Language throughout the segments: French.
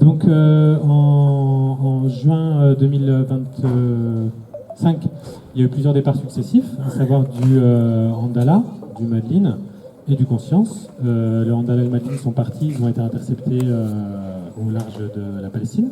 Donc en juin 2025, il y a eu plusieurs départs successifs, à savoir du Andala, du Madeleine et du Conscience. Le Andala et le Madeleine sont partis, ils ont été interceptés au large de la Palestine.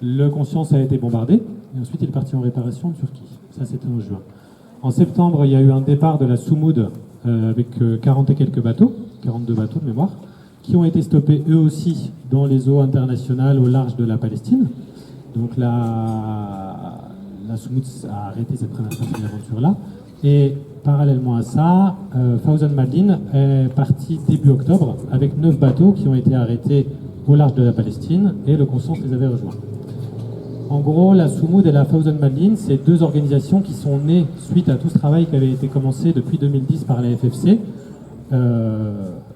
Le Conscience a été bombardé, et ensuite il est parti en réparation en Turquie. Ça, c'était en juin. En septembre, il y a eu un départ de la Soumoud avec 40 et quelques bateaux, 42 bateaux de mémoire, qui ont été stoppés eux aussi dans les eaux internationales au large de la Palestine. Donc la Soumoud a arrêté cette première partie de l'aventure-là. Et parallèlement à ça, Fawzan Madlin est parti début octobre avec 9 bateaux qui ont été arrêtés au large de la Palestine et le Conscience les avait rejoints. En gros, la Soumoud et la Fawzan Madlin, c'est deux organisations qui sont nées suite à tout ce travail qui avait été commencé depuis 2010 par la FFC.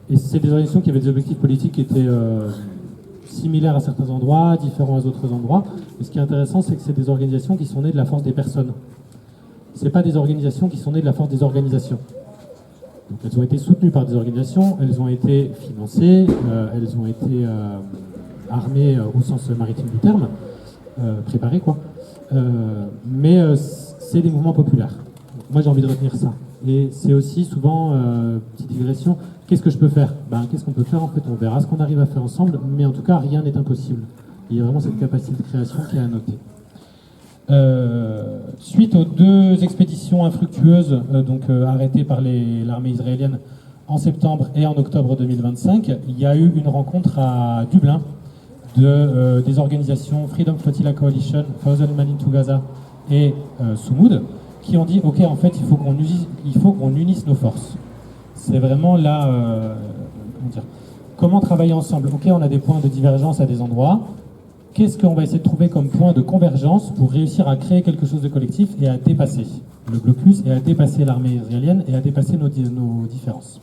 Et c'est des organisations qui avaient des objectifs politiques qui étaient similaires à certains endroits, différents à d'autres endroits. Et ce qui est intéressant, c'est que c'est des organisations qui sont nées de la force des personnes. Ce n'est pas des organisations qui sont nées de la force des organisations. Donc elles ont été soutenues par des organisations, elles ont été financées, elles ont été armées au sens maritime du terme, préparées quoi. Mais c'est des mouvements populaires. Moi j'ai envie de retenir ça. Et c'est aussi souvent, petite digression, qu'est-ce que je peux faire? Qu'est-ce qu'on peut faire en fait? On verra ce qu'on arrive à faire ensemble, mais en tout cas rien n'est impossible. Il y a vraiment cette capacité de création qui est à noter. Suite aux deux expéditions infructueuses arrêtées par l'armée israélienne en septembre et en octobre 2025, il y a eu une rencontre à Dublin des organisations Freedom Flotilla Coalition, Fawzan Madlin to Gaza et Soumoud, qui ont dit ok, en fait il faut qu'on unisse nos forces. C'est vraiment là comment travailler ensemble. Ok, on a des points de divergence à des endroits. Qu'est-ce qu'on va essayer de trouver comme point de convergence pour réussir à créer quelque chose de collectif et à dépasser le blocus et à dépasser l'armée israélienne et à dépasser nos différences.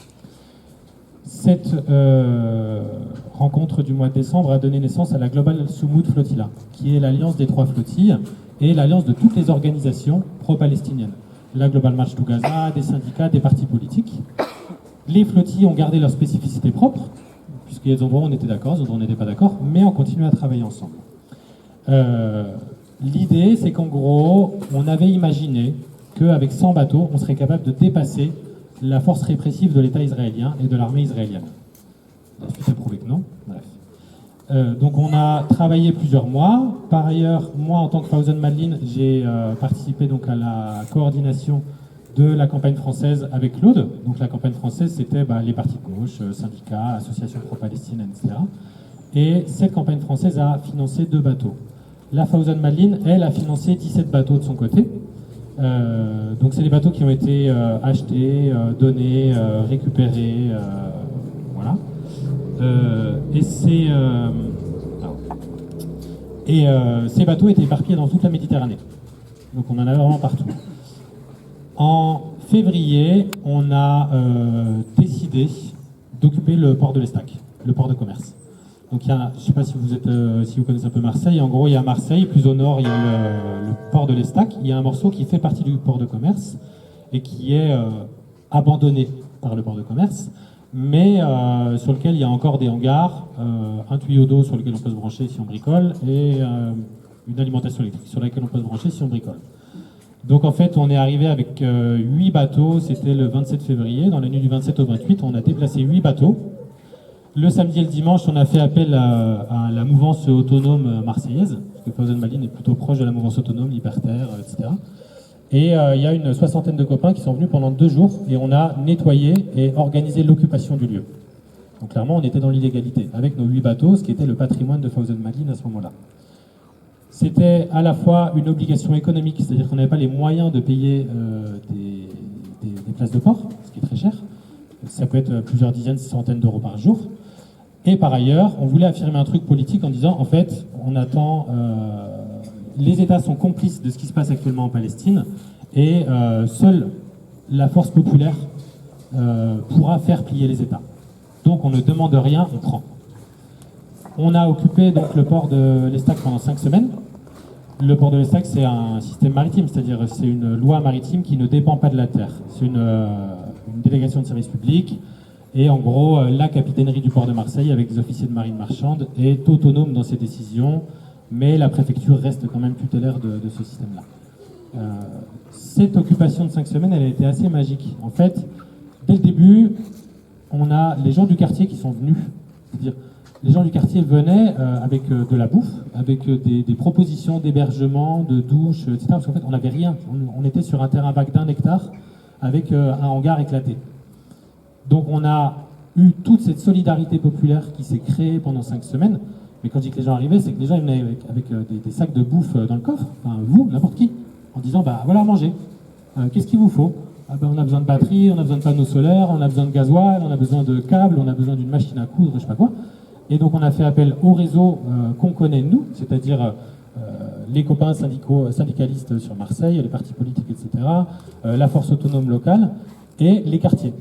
Cette rencontre du mois de décembre a donné naissance à la Global Soumoud Flotilla, qui est l'alliance des 3 flottilles et l'alliance de toutes les organisations pro-palestiniennes. La Global March to Gaza, des syndicats, des partis politiques. Les flottilles ont gardé leur spécificité propre, puisqu'il y a des endroits où on était d'accord, des endroits où on n'était pas d'accord, mais on continue à travailler ensemble. L'idée, c'est qu'en gros, on avait imaginé qu'avec 100 bateaux, on serait capable de dépasser la force répressive de l'État israélien et de l'armée israélienne. La suite a prouvé que non. Bref. Donc on a travaillé plusieurs mois. Par ailleurs, moi, en tant que Fawzan Madlin, j'ai participé donc à la coordination de la campagne française avec Claude. Donc la campagne française, c'était les partis de gauche, syndicats, associations pro-palestiniennes, etc. Et cette campagne française a financé 2 bateaux. La Fawzan Madlin, elle, a financé 17 bateaux de son côté. Donc c'est des bateaux qui ont été achetés, donnés, récupérés, voilà. Ces bateaux étaient éparpillés dans toute la Méditerranée. Donc on en avait vraiment partout. En février, on a décidé d'occuper le port de l'Estac, le port de commerce. Donc je ne sais pas si vous connaissez un peu Marseille. En gros, il y a Marseille, plus au nord, il y a le port de l'Estac. Il y a un morceau qui fait partie du port de commerce et qui est abandonné par le port de commerce, mais sur lequel il y a encore des hangars, un tuyau d'eau sur lequel on peut se brancher si on bricole et une alimentation électrique sur laquelle on peut se brancher si on bricole. Donc en fait, on est arrivé avec 8 bateaux, c'était le 27 février, dans la nuit du 27 au 28, on a déplacé 8 bateaux. Le samedi et le dimanche, on a fait appel à la mouvance autonome marseillaise, parce que Fawzan Madlin est plutôt proche de la mouvance autonome, libertaire, etc. Et il y a une 60aine de copains qui sont venus pendant 2 jours, et on a nettoyé et organisé l'occupation du lieu. Donc clairement, on était dans l'illégalité, avec nos 8 bateaux, ce qui était le patrimoine de Fawzan Madlin à ce moment-là. C'était à la fois une obligation économique, c'est-à-dire qu'on n'avait pas les moyens de payer des places de port, ce qui est très cher. Ça peut être plusieurs dizaines, centaines d'euros par jour. Et par ailleurs, on voulait affirmer un truc politique en disant, en fait, on attend... les États sont complices de ce qui se passe actuellement en Palestine, et seule la force populaire pourra faire plier les États. Donc on ne demande rien, on prend. On a occupé donc le port de l'Estac pendant 5 semaines. Le port de l'Estac, c'est un système maritime, c'est-à-dire c'est une loi maritime qui ne dépend pas de la terre. C'est une délégation de service public, Et en gros, la capitainerie du port de Marseille, avec des officiers de marine marchande, est autonome dans ses décisions, mais la préfecture reste quand même tutélaire de ce système-là. Cette occupation de 5 semaines, elle a été assez magique. En fait, dès le début, on a les gens du quartier qui sont venus. C'est-à-dire, les gens du quartier venaient avec de la bouffe, avec des propositions d'hébergement, de douche, etc. Parce qu'en fait, on n'avait rien. On était sur un terrain vague d'1 hectare avec un hangar éclaté. Donc on a eu toute cette solidarité populaire qui s'est créée pendant 5 semaines. Mais quand je dis que les gens arrivaient, c'est que les gens venaient avec des sacs de bouffe dans le coffre, enfin vous, n'importe qui, en disant bah voilà à manger. Qu'est-ce qu'il vous faut? On a besoin de batterie, on a besoin de panneaux solaires, on a besoin de gasoil, on a besoin de câbles, on a besoin d'une machine à coudre, je sais pas quoi. Et donc on a fait appel au réseau qu'on connaît nous, c'est-à-dire les copains syndicalistes sur Marseille, les partis politiques, etc., la force autonome locale et les quartiers.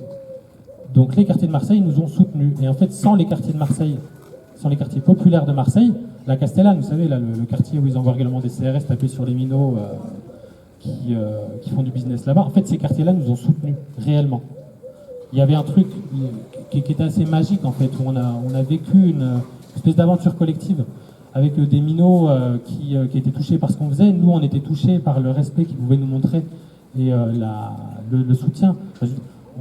Donc les quartiers de Marseille nous ont soutenus. Et en fait, sans les quartiers de Marseille, sans les quartiers populaires de Marseille, la Castellane, vous savez, là, le quartier où ils envoient régulièrement des CRS taper sur les minots qui font du business là-bas, en fait, ces quartiers-là nous ont soutenus, réellement. Il y avait un truc qui était assez magique, en fait, où on a vécu une espèce d'aventure collective avec des minots qui étaient touchés par ce qu'on faisait. Nous, on était touchés par le respect qu'ils pouvaient nous montrer et le soutien.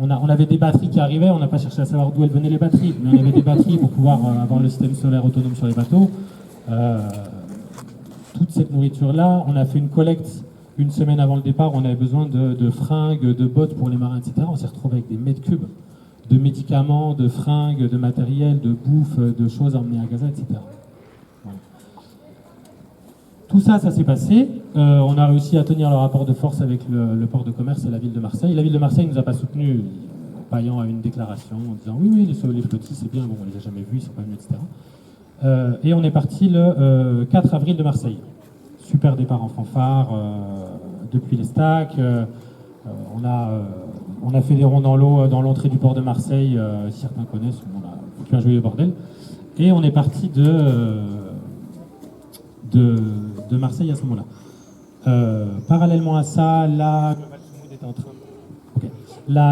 On avait des batteries qui arrivaient, on n'a pas cherché à savoir d'où elles venaient les batteries, mais on avait des batteries pour pouvoir avoir le système solaire autonome sur les bateaux. Toute cette nourriture-là, on a fait une collecte une semaine avant le départ, on avait besoin de fringues, de bottes pour les marins, etc. On s'est retrouvé avec des mètres cubes de médicaments, de fringues, de matériel, de bouffe, de choses à emmener à Gaza, etc. Voilà. Tout ça, ça s'est passé. On a réussi à tenir le rapport de force avec le port de commerce et la ville de Marseille. La ville de Marseille ne nous a pas soutenus, paillant à une déclaration en disant oui, les flottis, c'est bien, bon, on les a jamais vus, ils sont pas venus, etc. Et on est parti le 4 avril de Marseille. Super départ en fanfare, depuis les stacks. On a fait des ronds dans l'eau dans l'entrée du port de Marseille, si certains connaissent, on a foutu un joyeux bordel. Et on est parti de Marseille à ce moment-là. Parallèlement à ça, la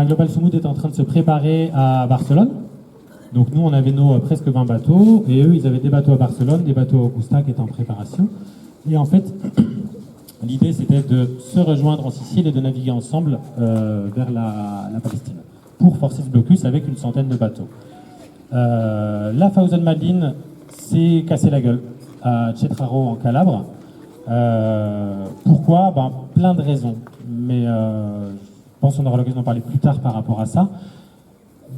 Global Soumoud était en train de se préparer à Barcelone. Donc nous, on avait nos presque 20 bateaux, et eux, ils avaient des bateaux à Barcelone, des bateaux à Augusta qui étaient en préparation. Et en fait, l'idée, c'était de se rejoindre en Sicile et de naviguer ensemble vers la Palestine, pour forcer ce blocus avec une centaine de bateaux. La Fawzan Madlin s'est cassé la gueule à Cetraro en Calabre. Pourquoi? Plein de raisons, mais je pense qu'on aura l'occasion d'en parler plus tard par rapport à ça.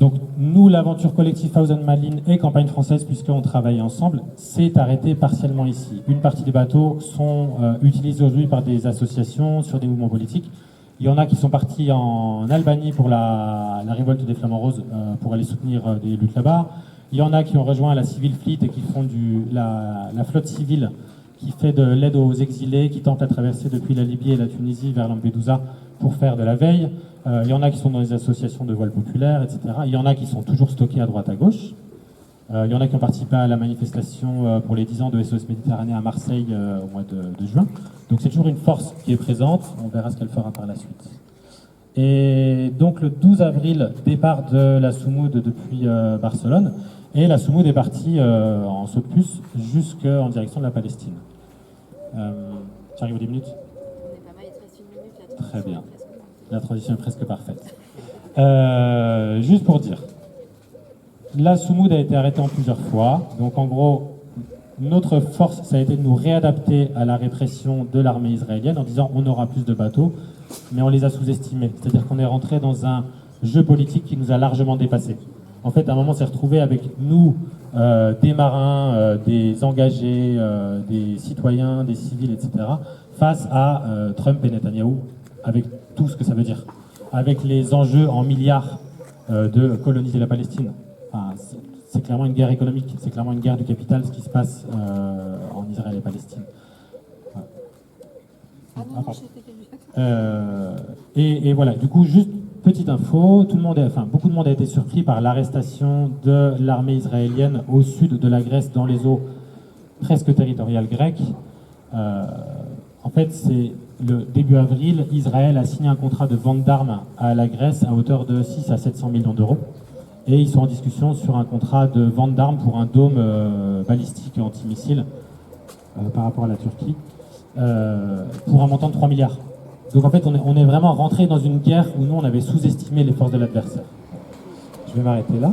Donc nous, l'aventure collective Fawzan Madlin et Campagne Française, puisqu'on travaille ensemble, s'est arrêtée partiellement ici. Une partie des bateaux sont utilisés aujourd'hui par des associations sur des mouvements politiques. Il y en a qui sont partis en Albanie pour la révolte des Flamands Roses, pour aller soutenir des luttes là-bas. Il y en a qui ont rejoint la Civil Fleet et qui font la flotte civile qui fait de l'aide aux exilés, qui tente la traversée depuis la Libye et la Tunisie vers Lampedusa pour faire de la veille. Il y en a qui sont dans les associations de voile populaire, etc. Il y en a qui sont toujours stockés à droite à gauche. Il y en a qui ont participé à la manifestation pour les 10 ans de SOS Méditerranée à Marseille au mois de juin. Donc c'est toujours une force qui est présente. On verra ce qu'elle fera par la suite. Et donc le 12 avril, départ de la Soumoud depuis Barcelone. Et la Soumoud est partie en saut de puce jusqu'en direction de la Palestine. J'arrive aux 10 minutes ? On est pas mal, il te reste 1 minute là. Très bien. La transition est presque parfaite. Juste pour dire, la Soumoud a été arrêtée en plusieurs fois. Donc en gros, notre force, ça a été de nous réadapter à la répression de l'armée israélienne en disant on aura plus de bateaux, mais on les a sous-estimés. C'est-à-dire qu'on est rentré dans un jeu politique qui nous a largement dépassés. En fait, à un moment, on s'est retrouvé avec nous, des marins, des engagés, des citoyens, des civils, etc., face à Trump et Netanyahou, avec tout ce que ça veut dire, avec les enjeux en milliards de coloniser la Palestine. Enfin, c'est clairement une guerre économique, c'est clairement une guerre du capital, ce qui se passe en Israël et Palestine. Et voilà, du coup, juste petite info, beaucoup de monde a été surpris par l'arrestation de l'armée israélienne au sud de la Grèce, dans les eaux presque territoriales grecques. En fait, c'est le début avril, Israël a signé un contrat de vente d'armes à la Grèce à hauteur de 6 à 700 millions d'euros. et ils sont en discussion sur un contrat de vente d'armes pour un dôme balistique antimissile par rapport à la Turquie, pour un montant de 3 milliards. Donc en fait, on est vraiment rentré dans une guerre où nous, on avait sous-estimé les forces de l'adversaire. Je vais m'arrêter là.